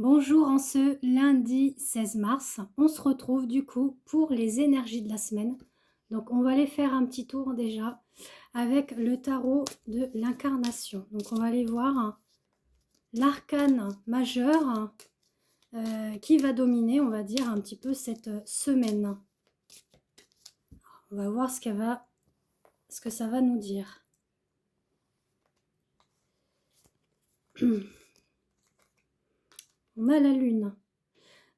Bonjour, en ce lundi 16 mars, on se retrouve du coup pour les énergies de la semaine. Donc on va aller faire un petit tour déjà avec le tarot de l'incarnation. Donc on va aller voir l'arcane majeur qui va dominer, on va dire, un petit peu cette semaine. On va voir ce que ça va nous dire. On a la lune.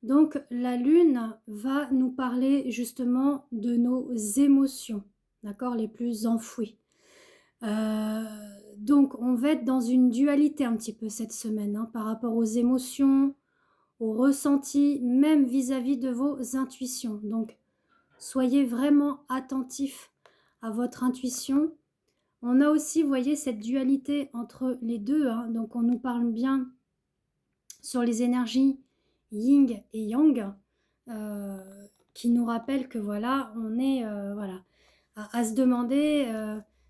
Donc la lune va nous parler justement de nos émotions, d'accord, les plus enfouies. Donc on va être dans une dualité un petit peu cette semaine par rapport aux émotions, aux ressentis, même vis-à-vis de vos intuitions. Donc soyez vraiment attentifs à votre intuition. On a aussi, vous voyez, cette dualité entre les deux. Donc on nous parle bien sur les énergies yin et yang, qui nous rappellent que voilà, on est voilà, à se demander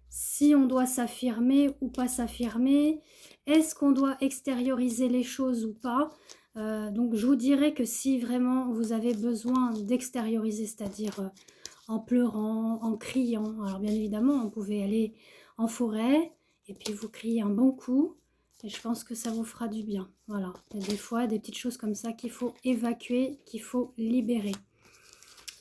si on doit s'affirmer ou pas s'affirmer, est-ce qu'on doit extérioriser les choses ou pas. Donc je vous dirais que si vraiment vous avez besoin d'extérioriser, c'est-à-dire en pleurant, en criant, alors bien évidemment, on pouvait aller en forêt et puis vous crier un bon coup. Et je pense que ça vous fera du bien. Voilà. Il y a des fois des petites choses comme ça qu'il faut évacuer, qu'il faut libérer.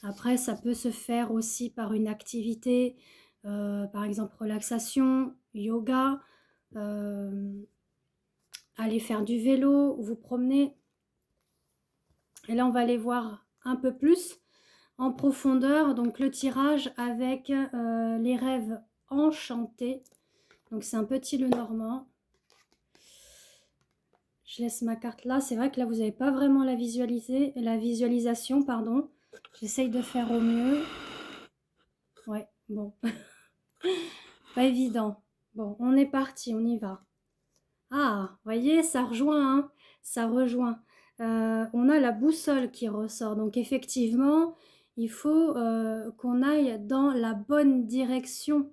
Après, ça peut se faire aussi par une activité, par exemple relaxation, yoga, aller faire du vélo, vous promener. Et là, on va aller voir un peu plus en profondeur. Donc le tirage avec les rêves enchantés. Donc c'est un petit Lenormand. Je laisse ma carte là. C'est vrai que là, vous n'avez pas vraiment la visualisation, pardon. J'essaye de faire au mieux. Ouais, bon. Pas évident. Bon, on est parti, on y va. Ah, voyez, ça rejoint, hein, ça rejoint. On a la boussole qui ressort. Donc effectivement, il faut qu'on aille dans la bonne direction.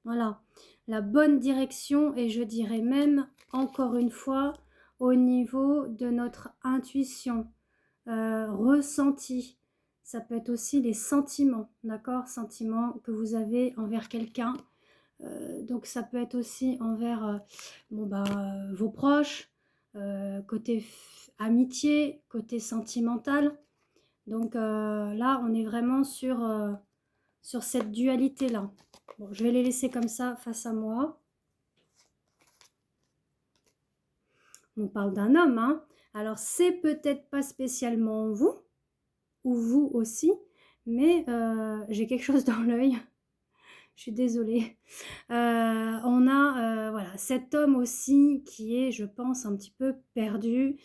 Voilà, la bonne direction, et je dirais même, encore une fois, au niveau de notre intuition, ressenti. Ça peut être aussi les sentiments, d'accord? Sentiments que vous avez envers quelqu'un. Donc ça peut être aussi envers vos proches, côté amitié, côté sentimental. Donc là, on est vraiment sur cette dualité-là. Bon, je vais les laisser comme ça face à moi. On parle d'un homme, hein. Alors, c'est peut-être pas spécialement vous, ou vous aussi, mais j'ai quelque chose dans l'œil. Je suis désolée. On a voilà, cet homme aussi qui est, je pense, un petit peu perdu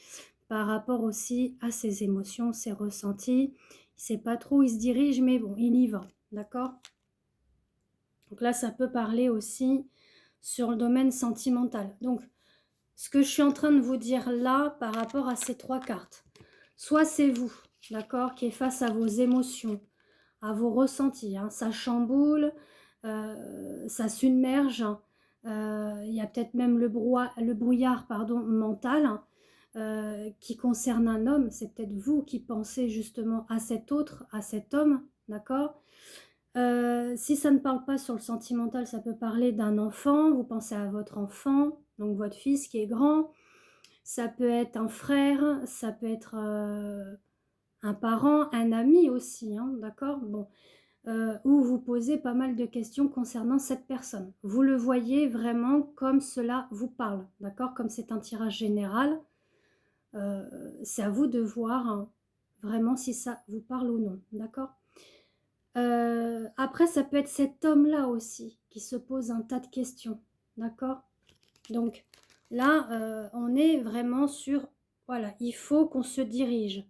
par rapport aussi à ses émotions, ses ressentis. Il ne sait pas trop où il se dirige, mais bon, il y va, d'accord? Donc là, ça peut parler aussi sur le domaine sentimental. Donc, ce que je suis en train de vous dire là par rapport à ces trois cartes, soit c'est vous, d'accord, qui est face à vos émotions, à vos ressentis, ça chamboule, ça submerge, il y a peut-être même le brouillard pardon, mental qui concerne un homme, c'est peut-être vous qui pensez justement à cet autre, à cet homme, d'accord. Si ça ne parle pas sur le sentimental, ça peut parler d'un enfant, vous pensez à votre enfant, donc votre fils qui est grand, ça peut être un frère, ça peut être un parent, un ami aussi, d'accord, bon, où vous posez pas mal de questions concernant cette personne. Vous le voyez vraiment comme cela vous parle, d'accord, comme c'est un tirage général, c'est à vous de voir vraiment si ça vous parle ou non, d'accord. Après, ça peut être cet homme-là aussi qui se pose un tas de questions, d'accord? Donc là, on est vraiment sur, voilà, il faut qu'on se dirige,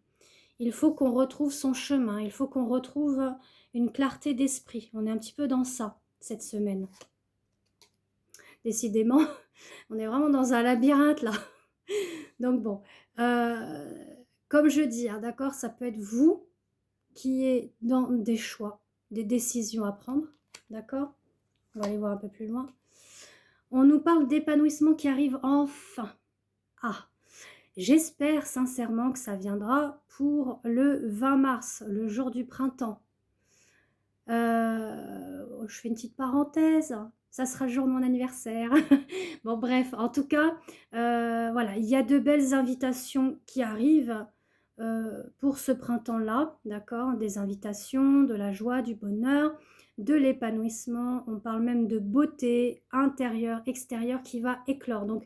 il faut qu'on retrouve son chemin, il faut qu'on retrouve une clarté d'esprit. On est un petit peu dans ça, cette semaine. Décidément, on est vraiment dans un labyrinthe là. Donc bon, comme je dis, d'accord, ça peut être vous qui est dans des choix, des décisions à prendre, d'accord? On va aller voir un peu plus loin. On nous parle d'épanouissement qui arrive enfin. Ah, J'espère sincèrement que ça viendra pour le 20 mars, le jour du printemps. Je fais une petite parenthèse, ça sera le jour de mon anniversaire. Bon bref, en tout cas, voilà, il y a de belles invitations qui arrivent, pour ce printemps-là, d'accord? Des invitations, de la joie, du bonheur, de l'épanouissement. On parle même de beauté intérieure, extérieure qui va éclore. Donc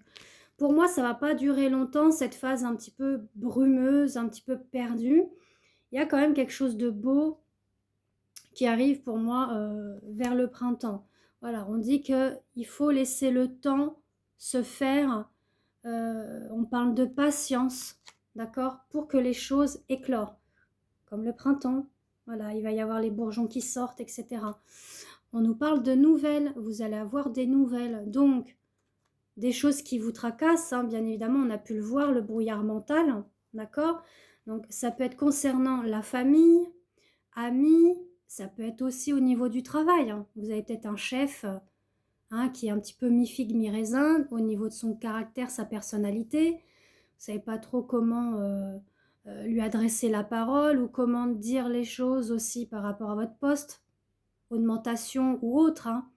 pour moi, ça va pas durer longtemps, cette phase un petit peu brumeuse, un petit peu perdue. Il y a quand même quelque chose de beau qui arrive pour moi, vers le printemps. Voilà, on dit qu'il faut laisser le temps se faire, on parle de patience, d'accord? Pour que les choses éclorent, comme le printemps. Voilà, il va y avoir les bourgeons qui sortent et cetera. On nous parle de nouvelles, vous allez avoir des nouvelles, donc des choses qui vous tracassent, hein, bien évidemment, on a pu le voir, le brouillard mental, d'accord? Donc ça peut être concernant la famille, amis, ça peut être aussi au niveau du travail, hein. Vous avez peut-être un chef, hein, qui est un petit peu mi-figue, mi-raisin, au niveau de son caractère, sa personnalité. Vous savez pas trop comment, lui adresser la parole ou comment dire les choses aussi par rapport à votre poste, augmentation ou autre, hein.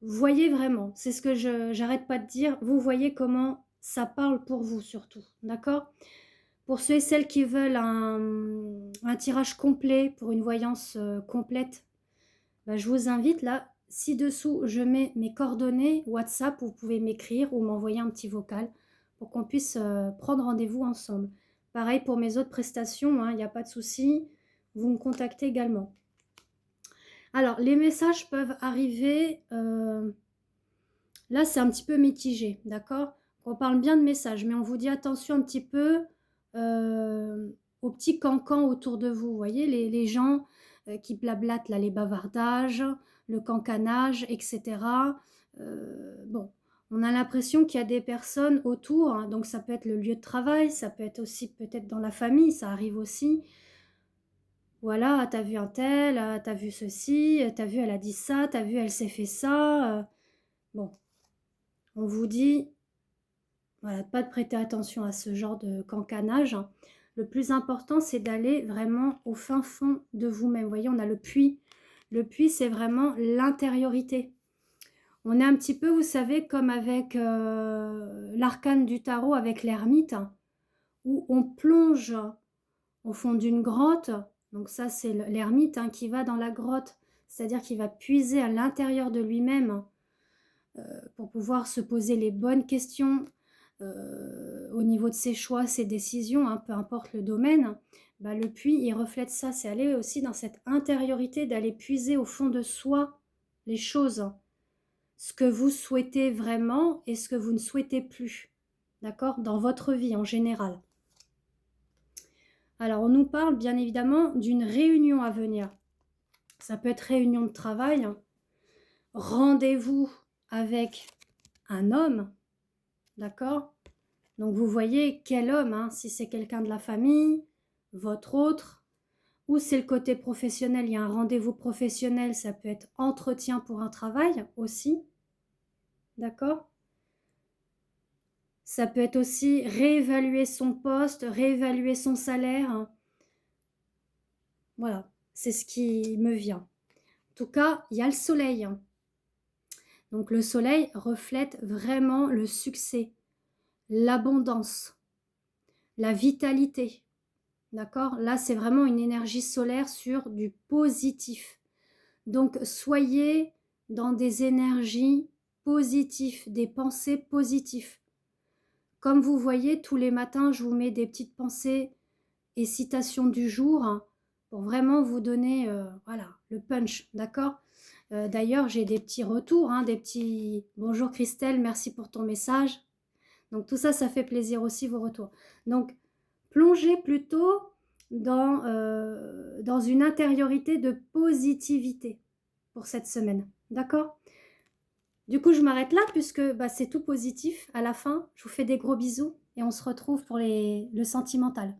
Voyez vraiment, c'est ce que j'arrête pas de dire, vous voyez comment ça parle pour vous surtout, d'accord? Pour ceux et celles qui veulent un tirage complet pour une voyance, complète, bah, je vous invite là, ci-dessous, je mets mes coordonnées WhatsApp, vous pouvez m'écrire ou m'envoyer un petit vocal pour qu'on puisse, prendre rendez-vous ensemble. Pareil pour mes autres prestations, hein, il y a pas de souci, vous me contactez également. Alors les messages peuvent arriver, là c'est un petit peu mitigé, d'accord? On parle bien de messages, mais on vous dit attention un petit peu, aux petits cancans autour de vous. Vous voyez les gens, qui blablatent là, les bavardages, le cancanage et cetera. Bon, on a l'impression qu'il y a des personnes autour, hein, donc ça peut être le lieu de travail, ça peut être aussi peut-être dans la famille, ça arrive aussi. Voilà: «Ah tu vu un tel, tu vu ceci, tu vu elle a dit ça, tu vu elle s'est fait ça», bon, on vous dit, voilà, pas de prêter attention à ce genre de cancanage, hein. Le plus important, c'est d'aller vraiment au fin fond de vous-même. Vous voyez, on a le puits. Le puits, c'est vraiment l'intériorité. On est un petit peu, vous savez, comme avec, l'arcane du tarot avec l'ermite, hein, où on plonge au fond d'une grotte. Donc ça, c'est l'ermite, hein, qui va dans la grotte, c'est-à-dire qu'il va puiser à l'intérieur de lui-même, pour pouvoir se poser les bonnes questions, au niveau de ses choix, ses décisions, hein, peu importe le domaine. Bah, le puits, il reflète ça, c'est aller aussi dans cette intériorité, d'aller puiser au fond de soi les choses, ce que vous souhaitez vraiment et ce que vous ne souhaitez plus, d'accord? Dans votre vie en général. Alors on nous parle bien évidemment d'une réunion à venir. Ça peut être réunion de travail, rendez-vous avec un homme, d'accord? Donc vous voyez quel homme, hein, si c'est quelqu'un de la famille, votre autre, ou c'est le côté professionnel, il y a un rendez-vous professionnel, ça peut être entretien pour un travail aussi, d'accord? Ça peut être aussi réévaluer son poste, réévaluer son salaire, hein. Voilà, c'est ce qui me vient. En tout cas, il y a le soleil, hein. Donc le soleil reflète vraiment le succès, l'abondance, la vitalité. D'accord? Là, c'est vraiment une énergie solaire sur du positif. Donc, soyez dans des énergies positives, des pensées positives. Comme vous voyez, tous les matins, je vous mets des petites pensées et citations du jour, hein, pour vraiment vous donner, voilà, le punch, d'accord? D'ailleurs, j'ai des petits retours, hein, des petits: «Bonjour Christelle, merci pour ton message». Donc tout ça, ça fait plaisir aussi vos retours. Donc plongez plutôt dans une intériorité de positivité pour cette semaine, d'accord? Du coup, je m'arrête là puisque, bah, c'est tout positif à la fin. Je vous fais des gros bisous et on se retrouve pour le sentimental.